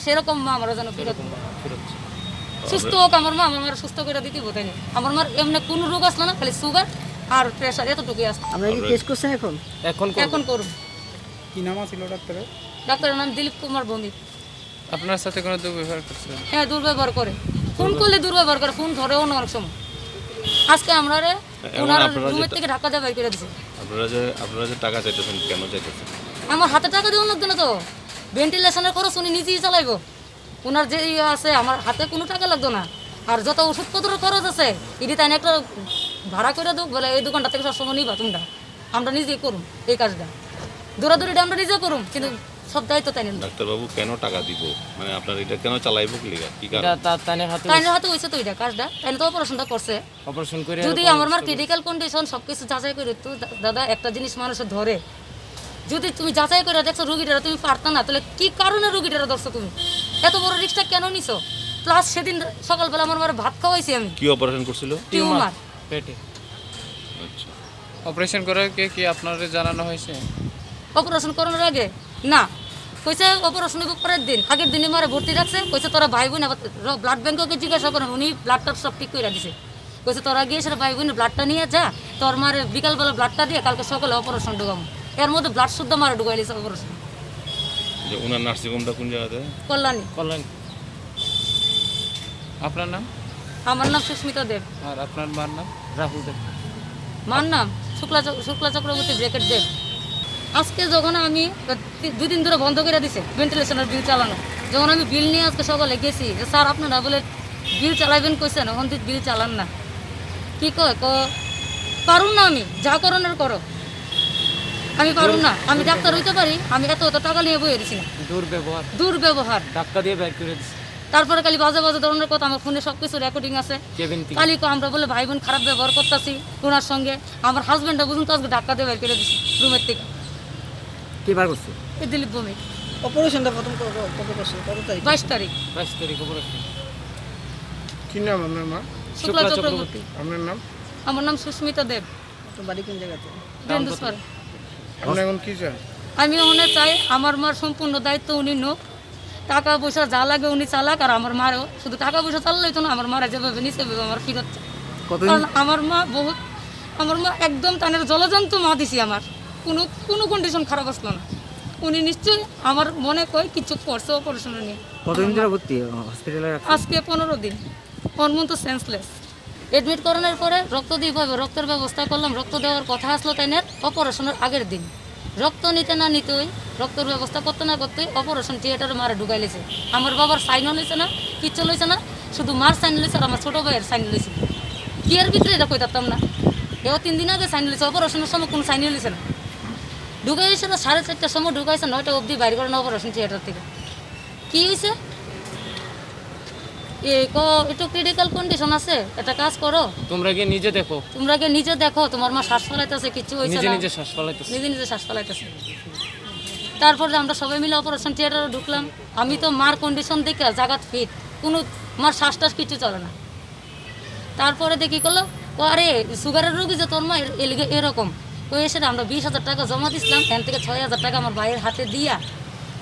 সেরকম মা আমরা যেন ফিরত সুস্থ হোক আমার মা, আমার মার সুস্থ করে দিতে বোঝাই না। আমার মার এমনি কোনো রোগ আসলো না, খালি সুগার আর প্রেশার এতটুকুই আসলো। আমরা কি টেস্ট করছেন এখন? এখন করুন। কি নাম ছিল ডাক্তারের? ডাক্তারের নাম দিলীপ কুমার ভৌমিক। আপনার সাথে কোনো দুর্ব্যবহার করছে? হ্যাঁ, দুর্ব্যবহার করে, ফোন করলে দুর্ব্যবহার করে, ফোন ধরেও না অনেক সময়। আজকে আমরা ওনার রুমের থেকে ঢাকা দিয়ে বাইর করে দিছি। আপনারা যে টাকা চাইতেছেন কেন চাইতেছেন? আমার হাতে টাকা দেওয়া লাগতো না তো, ভেন্টিলেশনের খরচ উনি নিজেই চালাইবো। ওনার যে ইয়ে আছে, আমার হাতে কোনো টাকা লাগতো না। আর যত ওষুধপত্রের খরচ আছে এটি তাই একটা ভাড়া করে দেবো, বলে এই দোকানটা থেকে সবসময় নিবা তোমরা, আমরা নিজেই করুন এই কাজটা, দৌড়াদৌড়িটা আমরা নিজে করুন, কিন্তু সব দায়িত্ব তাই নেন। ডাক্তারবাবু কেন টাকা দিব, মানে আপনার এটা কেন চালাইবো কি লিগা, কি কারণ? তাইনের হাতে হয়েছে তো এটা কাজটা, তাই তো অপারেশনটা করছে। অপারেশন করে যদি আমার মার ক্রিটিক্যাল কন্ডিশন সবকিছু যাচাই করে, তো দাদা একটা জিনিস মানুষের ধরে, যদি তুমি যাচাই করে দেখছো রুগীটারা তুমি পারতা না, তাহলে কি কারণে রুগীটারা ধরছো তুমি? এত বড় রিস্কটা কেন নিছো? প্লাস সেদিন সকালবেলা আমার মার ভাত খাওয়াইছি আমি। কি অপারেশন করছিল? টিউমার পেটে। আচ্ছা, অপারেশন করার কি আপনাদের জানানো হয়েছে? অপারেশন করানোর আগে না, কইছে অপারেশন পরের দিন, আগের দিনই মারে ভর্তি রাখছে। কইছে তোরা ভাই বোন ব্লাড ব্যাংককে জিজ্ঞাসা করেন, উনি ব্লাডটা সব ঠিক করে দিছে। কইছে তোরা গিয়ে সেটা ভাই বোনের ব্লাডটা নিয়ে যা, তোর মারে বিকালবেলা ব্লাডটা দিয়ে কালকে সকালে অপারেশন ঢুকাবো। এর মধ্যে ব্লাড শুদ্ধ মারে ঢুকাই দিয়েছে অপারেশন। যে ওনার নার্সিং হোমটা কোন জায়গাতে? কল্যাণী। আপনার নাম? আমার নাম সুস্মিতা দেব। আর আপনার মার নাম? রাহুল দেব। মার নাম শুক্লা চক্রবর্তী ব্রেকেট দেব। আজকে যখন আমি 2 দিন ধরে বন্ধ করে দিছে ভেন্টিলেশনের বিল চালানো, যখন আমি বিল নিয়ে আজকে সকালে গেছি, যে স্যার আপনারা বলে বিল চালাইবেন কইছেন, এখন তুই বিল চালান না, কি কয় পারুন না, আমি যা করণের করো, আমি পারুন না, আমি ডাক্তার হইতে পারি, আমি এত টাকা নিয়ে বইয়ে দিছি না। দুর্ব্যবহার ধাক্কা দিয়ে বের করে দিছে। তারপরে খালি বাজে বাজে ধরনের কথা, আমার ফোনে সব কিছু রেকর্ডিং আছে। খালি আমরা বলে ভাই বোন খারাপ ব্যবহার করতেছি ওনার সঙ্গে। আমার হাজব্যান্ডটা বুঝুন তো আজকে ধাক্কা দিয়ে বের করে দিছি রুমের থেকে। কি বার করছে? এই দিলীপ ভৌমিক। অপারেশনটা প্রথম কত করছে? কত তারিখ? 22 তারিখ। অপারেশন। কি নাম আপনার মা? শুক্লা চক্রবর্তী। আপনার নাম? আমার নাম সুস্মিতা দেব। তো বাড়ি কোন জায়গাতে? বেন্দুসপাড়া। আপনি এখন কি চান? আমি ওখানে চাই আমার মার সম্পূর্ণ দায়িত্ব উনি নোক, টাকা পয়সা যা লাগে উনি চালাক, আর আমার মারও শুধু টাকা পয়সা চাললেই তো না, আমার মারা যেভাবে নিচে আমার ফিরত চাই। কারণ আমার মা একদম টানের জলজন্তু মা দিছি, আমার কোনো কন্ডিশন খারাপ আসলো না। উনি নিশ্চয়ই আমার মনে কয় কিছু করছে অপারেশনে নিয়ে। কতদিন ধরে ভর্তি হসপিটালে? আজকে 15 দিন। হরমোন তো সেন্সলেস। এডমিট করানোর পরে রক্ত দিয়ে রক্তের ব্যবস্থা করলাম, রক্ত দেওয়ার কথা আসলো তাইনের অপারেশনের আগের দিন। রক্ত নিতে না নিতেই, রক্তের ব্যবস্থা করতে না করতেই অপারেশন থিয়েটারে মারে ঢুকাই লেছে। আমার বাবার সাইনও লইছে না, কিচ্ছু লইছে না, শুধু মার সাইন লইছে আর আমার ছোটো ভাইয়ের সাইন লইছে। কি এর ভিতরে এটা কইতাম না, এও 3 দিন আগে সাইন লইছে, অপারেশনের সময় কোনো সাইনই লইছে না। ঢুকাইছে না 4:30টার সময় ঢুকাইছে, 9টা অবধি বাইরে করেন অপারেশন থিয়েটার থেকে। কি হয়েছে? একটু ক্রিটিক্যাল কন্ডিশন আছে, একটা কাজ করো, তোমরা গিয়ে নিজে দেখো, তোমার মা শ্বাস ফেলাইতেছে, কিছু হয়েছে না, নিজে শ্বাস ফেলাইতেছে। তারপরে আমরা সবাই মিলে অপারেশন থিয়েটারে ঢুকলাম। আমি তো মার কন্ডিশন দেখে জাগাত ফিট, কোনো মার শ্বাস টাস কিছু চলে না। তারপরে দেখি করলো, আরে সুগারের রোগী যে তোর মা এরকম এসে আমরা 20,000 টাকা জমা দিচ্ছিলাম, এখান থেকে 6,000 টাকা আমার ভাইয়ের হাতে দিয়া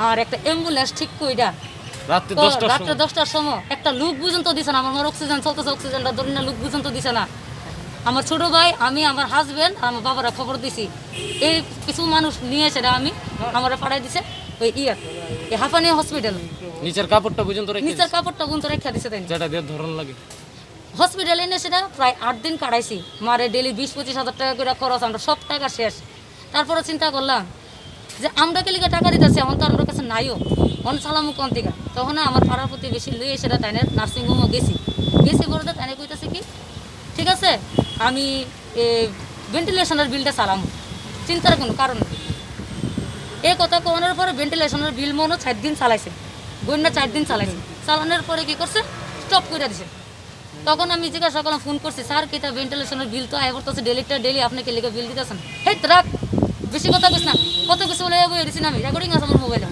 আর একটা অ্যাম্বুলেন্স ঠিক কইরা রাত্রে 10টার সময় একটা লুক পর্যন্ত দিছে না। আমার মার অক্সিজেন চলতেছে, অক্সিজেনটা ধরি না, লুক পর্যন্ত দিছে না। আমার ছোট ভাই, আমি, আমার হাজব্যান্ড, আমার বাবারা খবর দিছি। এই কিছু মানুষ নিয়ে এসে আমি আমার পাঠাই দিছে ওই হাঁপানিয়া হসপিটাল। নিচের কাপড়টা পর্যন্ত রেখে দিছে তাই, যেটা দিয়ে ধরন লাগে। হসপিটালে এনে সেটা প্রায় 8 দিন কাটাইছি। মারে ডেলি 20-25 হাজার টাকা করে খরচ, আমরা সব টাকা শেষ। তারপরে চিন্তা করলাম যে আমরা কেলিকে টাকা দিতেছি, এখন তো আমার কাছে নাইও, অন চালামু কোন থেকে। তখন আমার পাড়ার প্রতি বেশি লইয়ে সেটা তাইনের নার্সিংহোমও গেছি বলতে তাইনে কইতেছে কি, ঠিক আছে আমি ভেন্টিলেশনের বিলটা চালামু, চিন্তার কোনো কারণ নেই। এই কথা কোয়ানোর পরে ভেন্টিলেশনের বিল মনে 4 দিন চালাইছে, বন্যা 4 দিন চালাইছে। চালানোর পরে কি করছে, স্টপ করে দিছে। তখন আমি জিজ্ঞাসা করলাম, ফোন করছি, স্যার কি তা ভেন্টিলেশনের বিল তো আয় করতেছে ডেলি আপনি কি লিখে বিল দিতেছেন? হেই রাখ, বেশি কথা কইস না, কত কিছু বলে বই না, আমি রেকর্ডিং আছে আমার মোবাইলে।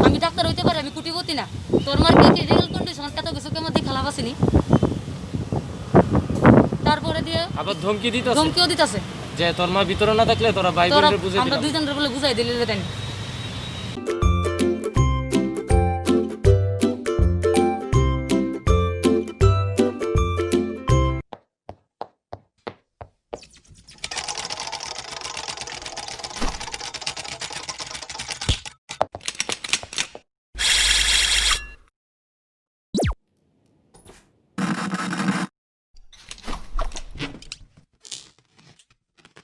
আমি ডাক্তার হইতে পারি, আমি কুটিপতি না। তোর মার কি রিয়েল কন্ডিশন, কত কিছু কেমন দিয়ে খেলা বাসিনি। তারপরে দিয়ে আবার ধমকিও দিতেছে যে তোর মা ভিতরে না থাকলে তোরা ভাই বোনদের বুঝাই দিলাম, আমরা 2 জনের বলে বুঝাই দিলি।